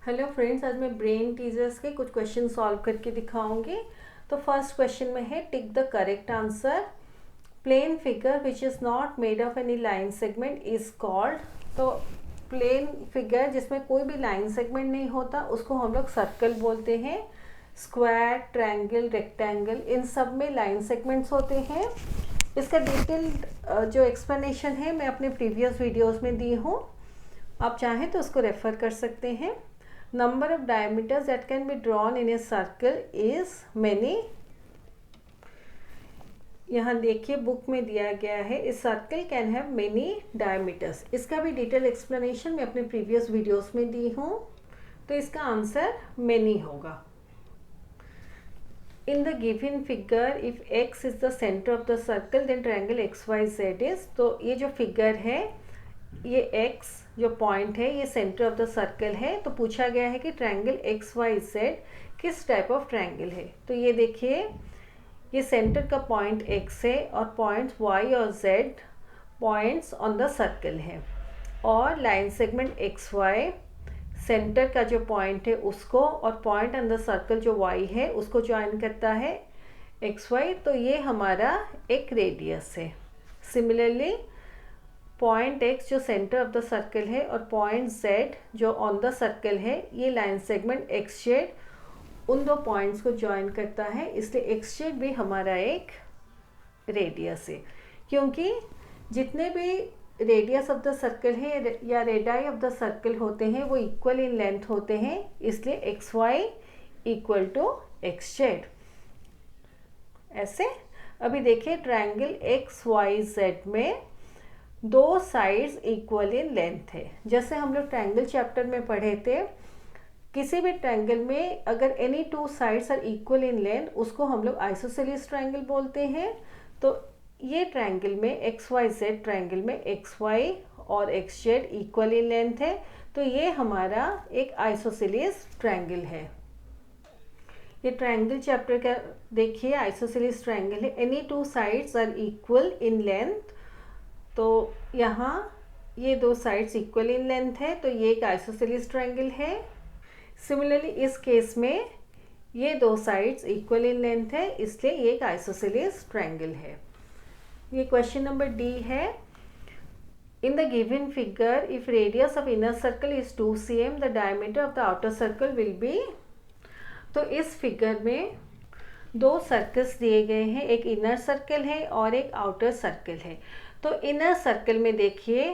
Hello friends, आज मैं brain teasers के कुछ क्वेश्चन सॉल्व करके दिखाऊंगी। तो फर्स्ट क्वेश्चन में है tick the correct answer. Plane figure which is not made of any line segment is called. तो प्लेन फिगर जिसमें कोई भी लाइन सेगमेंट नहीं होता उसको हम लोग सर्कल बोलते हैं। स्क्वायर, ट्रायंगल, रेक्टेंगल, इन सब में लाइन सेगमेंट्स होते हैं। इसका डिटेल्ड जो एक्सप्लेनेशन है मैं अपने प्रीवियस वीडियोस में दी हूँ, आप चाहें तो उसको रेफ़र कर सकते हैं। Number of diameters that can be drawn in a circle is many. यहाँ देखिए बुक में दिया गया है a circle can have many diameters. इसका भी डिटेल एक्सप्लेनेशन मैं अपने प्रीवियस वीडियोस में दी हूँ। तो इसका आंसर मैनी होगा। In the given figure if x is the centre of the circle then triangle X Y Z is. तो ये जो फिगर है, ये x जो पॉइंट है ये सेंटर ऑफ द सर्कल है। तो पूछा गया है कि ट्रायंगल एक्स वाई जेड किस टाइप ऑफ ट्रायंगल है। तो ये देखिए, ये सेंटर का पॉइंट x है और पॉइंट्स y और z points on the circle है, और line segment X Y centre का जो पॉइंट है उसको और पॉइंट ऑन द सर्कल जो y है उसको ज्वाइन करता है एक्स वाई। तो ये हमारा एक रेडियस है। सिमिलरली पॉइंट x जो सेंटर ऑफ द सर्कल है और पॉइंट z जो ऑन द सर्कल है, ये लाइन सेगमेंट एक्स जेड उन दो पॉइंट्स को ज्वाइन करता है, इसलिए एक्स जेड भी हमारा एक रेडियस है। क्योंकि जितने भी रेडियस ऑफ द सर्कल है या रेडाई ऑफ द सर्कल होते हैं वो इक्वल इन लेंथ होते हैं, इसलिए X Y equal to X Z. ऐसे अभी देखिए ट्रायंगल एक्स वाई जेड में दो साइड्स इक्वल इन लेंथ है। जैसे हम लोग ट्रायंगल चैप्टर में पढ़े थे, किसी भी ट्रायंगल में अगर any two sides are equal in length उसको हम लोग आइसोसेलेस ट्रायंगल बोलते हैं। तो ये ट्रायंगल में एक्स वाई जेड ट्रायंगल में एक्स वाई और x Z equal in length है, तो ये हमारा एक आइसोसेलेस ट्रायंगल है। ये ट्रायंगल चैप्टर का देखिए, आइसोसेलेस ट्रायंगल है। Any two sides are equal in length. तो यहाँ ये दो साइड्स इक्वल इन लेंथ है, तो ये एक आइसोसेलेस ट्रायंगल है। सिमिलरली इस केस में ये दो साइड्स इक्वल इन लेंथ है, इसलिए ये एक आइसोसेलेस ट्रायंगल है। ये क्वेश्चन नंबर डी है। इन the given figure if radius of inner circle is 2 cm the diameter of the outer circle will be. तो इस फिगर में दो सर्कल्स दिए गए हैं, एक इनर सर्कल है और एक आउटर सर्कल है। तो इनर सर्कल में देखिए,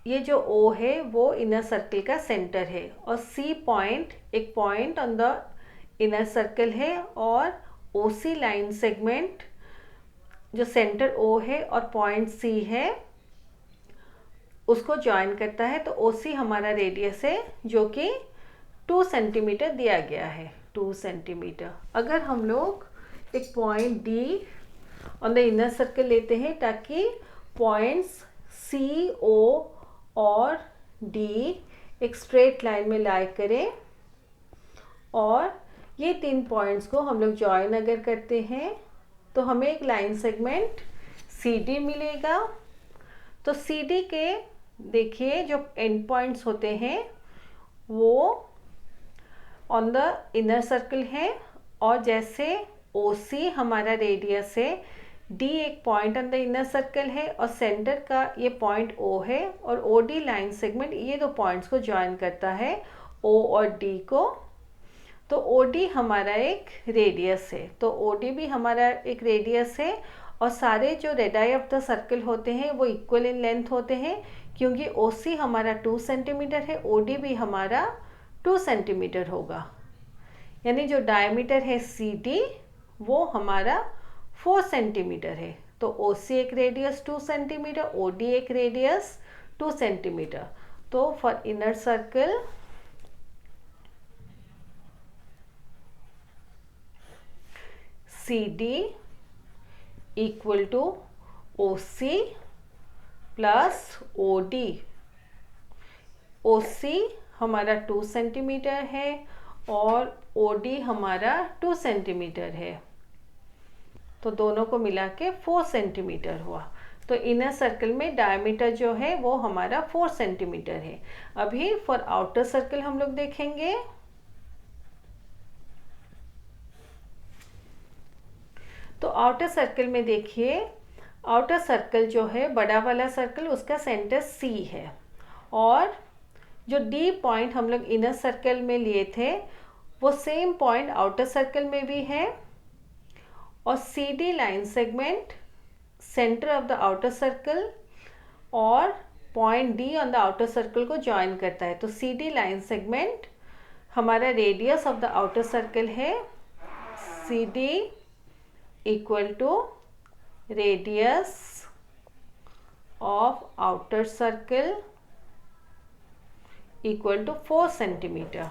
ये जो O है वो इनर सर्कल का सेंटर है, और C पॉइंट एक point on the inner circle है, और OC लाइन सेगमेंट जो सेंटर O है और पॉइंट C है उसको ज्वाइन करता है। तो OC हमारा रेडियस है जो कि 2 सेंटीमीटर दिया गया है, 2 सेंटीमीटर। अगर हम लोग एक point D on the inner circle लेते हैं ताकि पॉइंट्स C, O और D एक स्ट्रेट लाइन में लाई करें, और ये 3 पॉइंट्स को हम लोग ज्वाइन अगर करते हैं तो हमें एक लाइन सेगमेंट CD मिलेगा। तो CD के देखिए जो एंड पॉइंट्स होते हैं वो ऑन द इनर सर्कल है, और जैसे OC हमारा रेडियस है, D एक point on the inner circle है और सेंटर का ये पॉइंट O है, और OD लाइन सेगमेंट ये दो पॉइंट्स को ज्वाइन करता है O और D को। तो OD हमारा एक रेडियस है, तो OD भी हमारा एक रेडियस है, और सारे जो रेडाई ऑफ द सर्कल होते हैं वो इक्वल इन लेंथ होते हैं। क्योंकि OC हमारा 2 सेंटीमीटर है, OD भी हमारा 2 सेंटीमीटर होगा, यानी जो डायमीटर है CD वो हमारा 4 सेंटीमीटर है। तो OC एक रेडियस 2 सेंटीमीटर, OD एक रेडियस 2 सेंटीमीटर। तो for inner circle CD equal to OC plus OD। OC हमारा 2 सेंटीमीटर है और OD हमारा 2 सेंटीमीटर है, तो दोनों को मिला के 4 सेंटीमीटर हुआ। तो इनर सर्कल में डायमीटर जो है वो हमारा 4 सेंटीमीटर है। अभी फॉर आउटर सर्कल हम लोग देखेंगे। तो आउटर सर्कल में देखिए, आउटर सर्कल जो है बड़ा वाला सर्कल, उसका सेंटर C है, और जो D पॉइंट हम लोग इनर सर्कल में लिए थे वो सेम पॉइंट आउटर सर्कल में भी है, और CD line segment centre of the outer circle और point D on the outer circle को ज्वाइन करता है। तो CD लाइन सेगमेंट हमारा radius of the outer circle है, CD equal to radius of outer circle equal to 4 centimetre.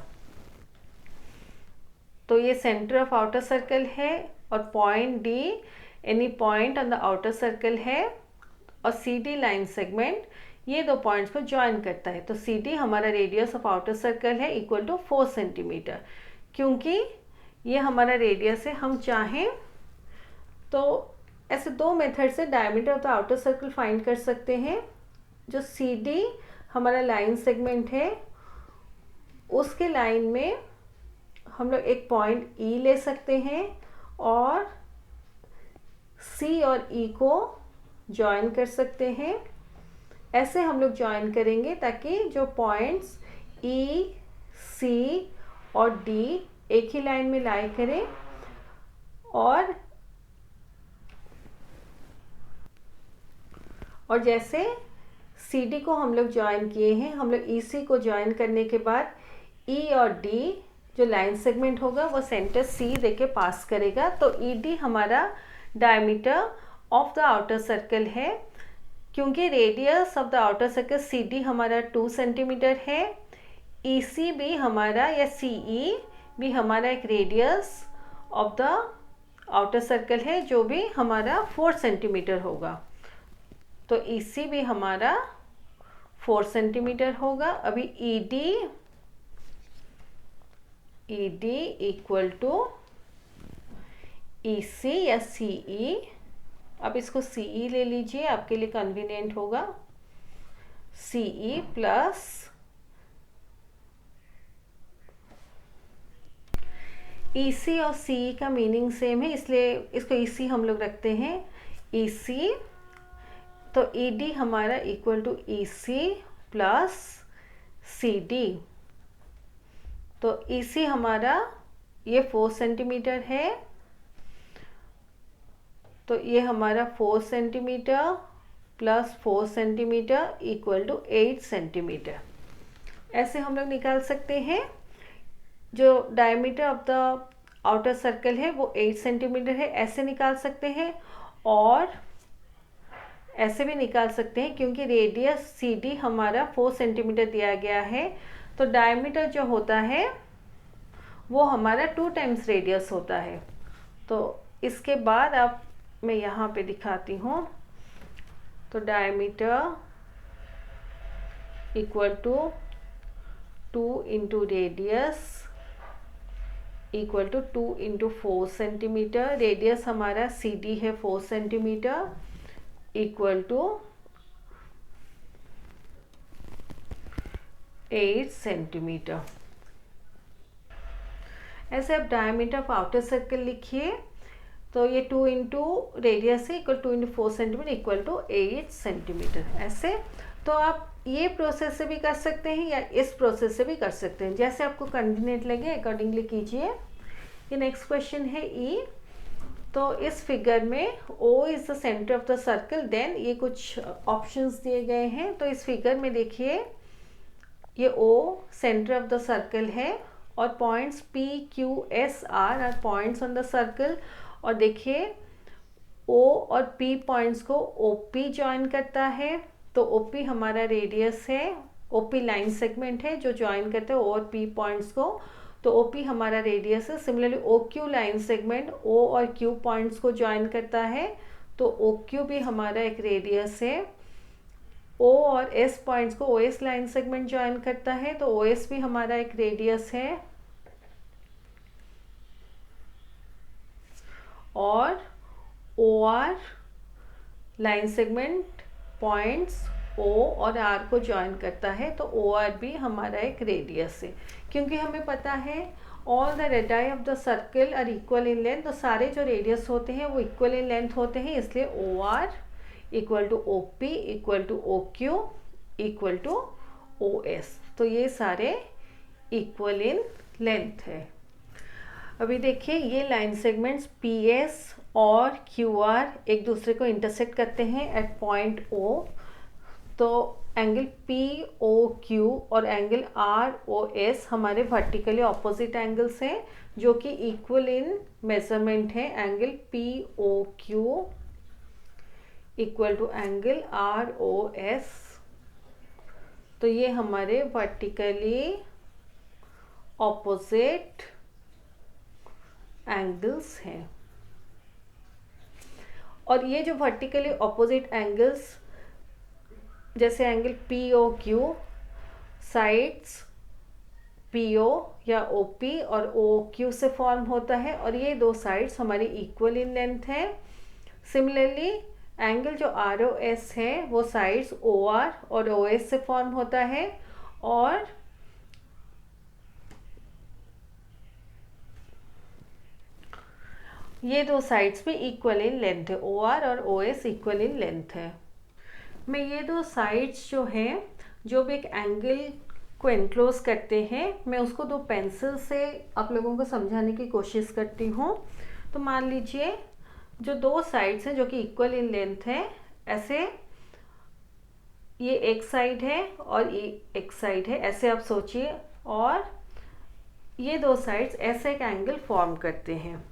तो ये centre of outer circle है, और point D any point on the outer circle है, और CD लाइन सेगमेंट ये दो पॉइंट्स को ज्वाइन करता है। तो CD हमारा रेडियस ऑफ आउटर सर्कल है इक्वल टू 4 सेंटीमीटर। क्योंकि ये हमारा रेडियस है, हम चाहें तो ऐसे दो मेथड से diameter of the outer circle find कर सकते हैं। जो CD हमारा लाइन सेगमेंट है, उसके लाइन में हम लोग एक पॉइंट E ले सकते हैं और C और E को ज्वाइन कर सकते हैं। ऐसे हम लोग ज्वाइन करेंगे ताकि जो पॉइंट्स E, C और D एक ही लाइन में लाई करें, और जैसे CD को हम लोग ज्वाइन किए हैं, हम लोग EC को ज्वाइन करने के बाद E और D जो लाइन सेगमेंट होगा वो सेंटर C देके पास करेगा। तो ED हमारा diameter of the outer circle है। क्योंकि radius of the outer circle CD हमारा 2 सेंटीमीटर है, EC भी हमारा या CE भी हमारा एक radius of the outer circle है जो भी हमारा 4 सेंटीमीटर होगा। तो EC भी हमारा 4 सेंटीमीटर होगा। अभी ED इक्वल टू EC या CE, अब इसको CE ले लीजिए, आपके लिए कन्वीनियंट होगा। CE प्लस EC और CE का मीनिंग सेम है, इसलिए इसको EC हम लोग रखते हैं। EC तो ED हमारा equal to EC plus CD। तो EC हमारा ये 4 सेंटीमीटर है, तो ये हमारा 4 centimetre plus 4 centimetre equal to 8 centimetre. ऐसे हम लोग निकाल सकते हैं। जो diameter of the outer circle है वो 8 सेंटीमीटर है, ऐसे निकाल सकते हैं, और ऐसे भी निकाल सकते हैं। क्योंकि रेडियस CD हमारा 4 सेंटीमीटर दिया गया है, तो डायमीटर जो होता है वो हमारा 2 टाइम्स रेडियस होता है। तो इसके बाद आप मैं यहाँ पे दिखाती हूँ। तो diameter equal to 2 into radius equal to 2 into 4 centimetre. Radius हमारा CD है 4 सेंटीमीटर इक्वल टू 8 सेंटीमीटर। ऐसे आप डायमीटर ऑफ आउटर सर्कल लिखिए। तो ये 2 इंटू रेडियस है equal 2 into 4 centimetre equal to 8 centimetre. ऐसे तो आप ये प्रोसेस से भी कर सकते हैं या इस प्रोसेस से भी कर सकते हैं, जैसे आपको कन्वीनियंट लगे अकॉर्डिंगली कीजिए। ये नेक्स्ट क्वेश्चन है E। तो इस फिगर में O is the centre of the circle, then ये कुछ ऑप्शंस दिए गए हैं। तो इस फिगर में देखिए, ये O centre of the circle है, और points P, Q, S, R are points on the circle. और देखिए O और P पॉइंट्स को OP ज्वाइन करता है, तो OP हमारा रेडियस है, OP लाइन सेगमेंट है जो ज्वाइन करते हैं O और P पॉइंट्स को, तो OP हमारा रेडियस है। Similarly OQ line segment O और Q पॉइंट्स को ज्वाइन करता है, तो OQ भी हमारा एक रेडियस है। O और S पॉइंट्स को OS लाइन सेगमेंट ज्वाइन करता है, तो OS भी हमारा एक रेडियस है। और OR line segment points O और R को ज्वाइन करता है, तो OR भी हमारा एक रेडियस है। क्योंकि हमें पता है all the radii of the circle are equal in length, तो सारे जो रेडियस होते हैं वो इक्वल इन लेंथ होते हैं, इसलिए OR equal to OP equal to OQ equal to OS, तो ये सारे इक्वल इन लेंथ है। अभी देखिए ये लाइन सेगमेंट्स PS और QR एक दूसरे को इंटरसेक्ट करते हैं एट पॉइंट O, तो एंगल POQ और एंगल ROS हमारे वर्टिकली ऑपोजिट एंगल्स हैं जो कि इक्वल इन मेजरमेंट है। Angle POQ equal to angle ROS, तो ये हमारे वर्टिकली ऑपोजिट एंगल्स हैं। और ये जो वर्टिकली ऑपोजिट एंगल्स जैसे एंगल POQ साइड्स PO या OP और OQ से फॉर्म होता है, और ये दो साइड्स हमारी इक्वल इन लेंथ है। सिमिलरली एंगल जो ROS है वो साइड्स OR और OS से फॉर्म होता है, और ये दो साइड्स भी इक्वल इन लेंथ है, OR और OS इक्वल इन लेंथ है। मैं ये दो साइड्स जो हैं जो भी एक एंगल को एनक्लोज करते हैं, मैं उसको दो पेंसिल से आप लोगों को समझाने की कोशिश करती हूँ। तो मान लीजिए जो दो साइड्स हैं जो कि इक्वल इन लेंथ है, ऐसे ये एक साइड है और ये एक साइड है, ऐसे आप सोचिए, और ये दो साइड्स ऐसे एक एंगल फॉर्म करते हैं।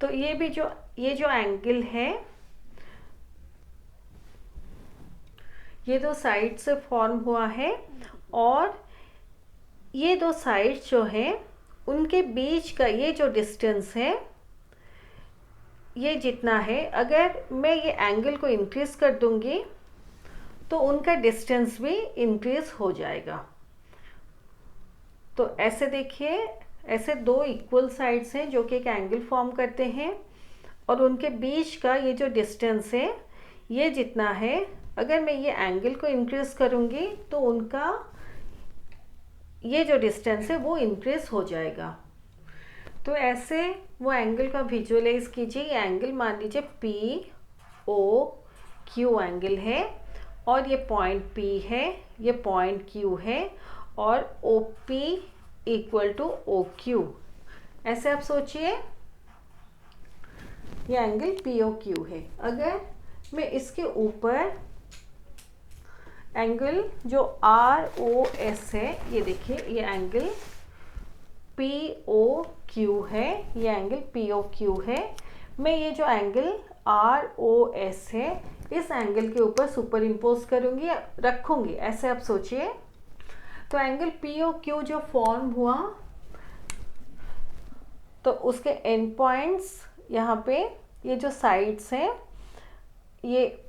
तो ये जो एंगल है ये दो साइड से फॉर्म हुआ है, और ये दो साइड्स जो हैं उनके बीच का ये जो डिस्टेंस है ये जितना है, अगर मैं ये एंगल को इंक्रीज कर दूंगी तो उनका डिस्टेंस भी इंक्रीज हो जाएगा। तो ऐसे देखिए, ऐसे दो इक्वल साइड्स हैं जो कि एक एंगल फॉर्म करते हैं, और उनके बीच का ये जो डिस्टेंस है ये जितना है, अगर मैं ये एंगल को इंक्रीज करूँगी तो उनका ये जो डिस्टेंस है वो इंक्रीज हो जाएगा। तो ऐसे वो एंगल का विजुअलाइज कीजिए। ये एंगल मान लीजिए POQ एंगल है, और ये पॉइंट P है, ये पॉइंट Q है, और OP इक्वल टू OQ, ऐसे आप सोचिए ये एंगल POQ है। अगर मैं इसके ऊपर एंगल जो ROS है, ये देखिए ये एंगल POQ है, ये एंगल POQ है, मैं ये जो एंगल ROS है इस एंगल के ऊपर सुपर इम्पोज करूँगी, रखूँगी, ऐसे आप सोचिए। तो एंगल POQ जो फॉर्म हुआ, तो उसके एंड पॉइंट्स यहाँ पे ये जो साइड्स हैं, ये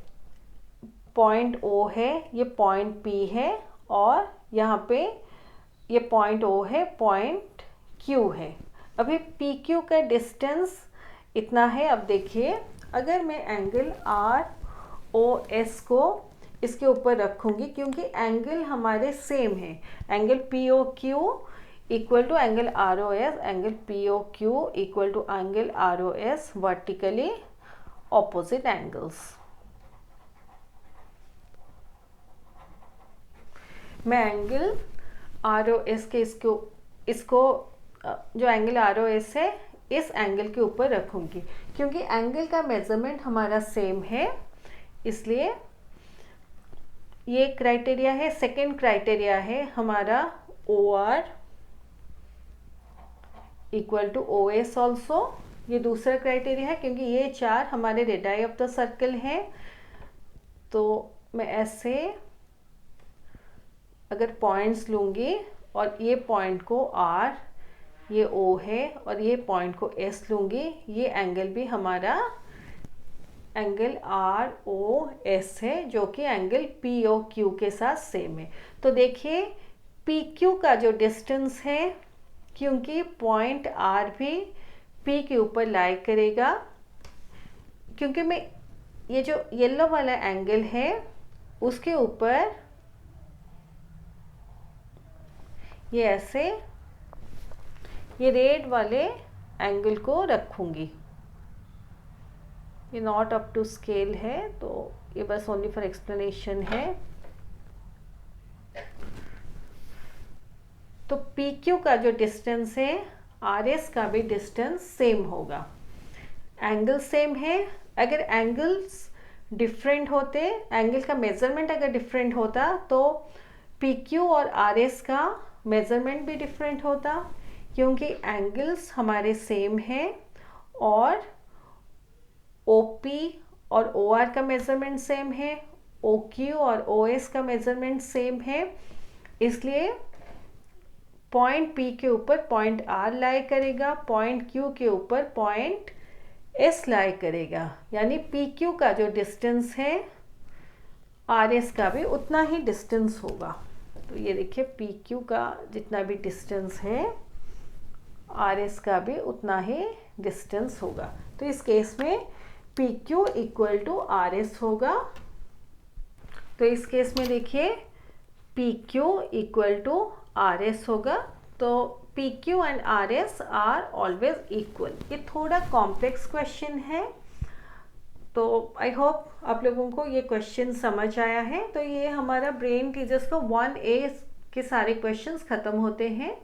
पॉइंट O है, ये पॉइंट P है, और यहाँ पे ये पॉइंट O है, पॉइंट Q है। अभी PQ का डिस्टेंस इतना है। अब देखिए अगर मैं एंगल ROS को इसके ऊपर रखूँगी, क्योंकि एंगल हमारे सेम है, angle POQ equal to angle ROS, angle POQ equal to angle ROS, vertically opposite angles. मैं एंगल ROS के इसको जो एंगल ROS है इस एंगल के ऊपर रखूँगी, क्योंकि एंगल का मेजरमेंट हमारा सेम है, इसलिए ये क्राइटेरिया है। सेकंड क्राइटेरिया है हमारा OR equal to OS also, ये दूसरा क्राइटेरिया है, क्योंकि ये चार हमारे रेडाई ऑफ द सर्कल हैं। तो मैं ऐसे अगर पॉइंट्स लूँगी और ये पॉइंट को R, ये O है, और ये पॉइंट को S लूँगी, ये एंगल भी हमारा एंगल ROS है, जो कि एंगल POQ के साथ सेम है। तो देखिए PQ का जो डिस्टेंस है, क्योंकि पॉइंट R भी P के ऊपर लाई करेगा, क्योंकि मैं ये जो येलो वाला एंगल है उसके ऊपर ये ऐसे ये रेड वाले एंगल को रखूँगी। ये नॉट अप टू स्केल है, तो ये बस ओनली फॉर एक्सप्लेनेशन है। तो PQ का जो डिस्टेंस है RS का भी डिस्टेंस सेम होगा। एंगल सेम है, अगर एंगल्स डिफरेंट होते, एंगल का मेज़रमेंट अगर डिफरेंट होता तो PQ और RS का मेज़रमेंट भी डिफरेंट होता, क्योंकि एंगल्स हमारे सेम हैं और OP और OR का मेज़रमेंट सेम है, OQ और OS का मेज़रमेंट सेम है, इसलिए पॉइंट P के ऊपर पॉइंट R लाई करेगा, पॉइंट Q के ऊपर पॉइंट S लाई करेगा, यानी PQ का जो डिस्टेंस है RS का भी उतना ही डिस्टेंस होगा। तो ये देखिए PQ का जितना भी डिस्टेंस है RS का भी उतना ही डिस्टेंस होगा। तो इस केस में PQ इक्वल टू RS होगा। तो इस केस में देखिए PQ इक्वल टू RS होगा। तो PQ and RS are always equal. ये थोड़ा कॉम्प्लेक्स क्वेश्चन है, तो आई होप आप लोगों को ये क्वेश्चन समझ आया है। तो ये हमारा ब्रेन टीचर्स का 1A के सारे क्वेश्चंस ख़त्म होते हैं।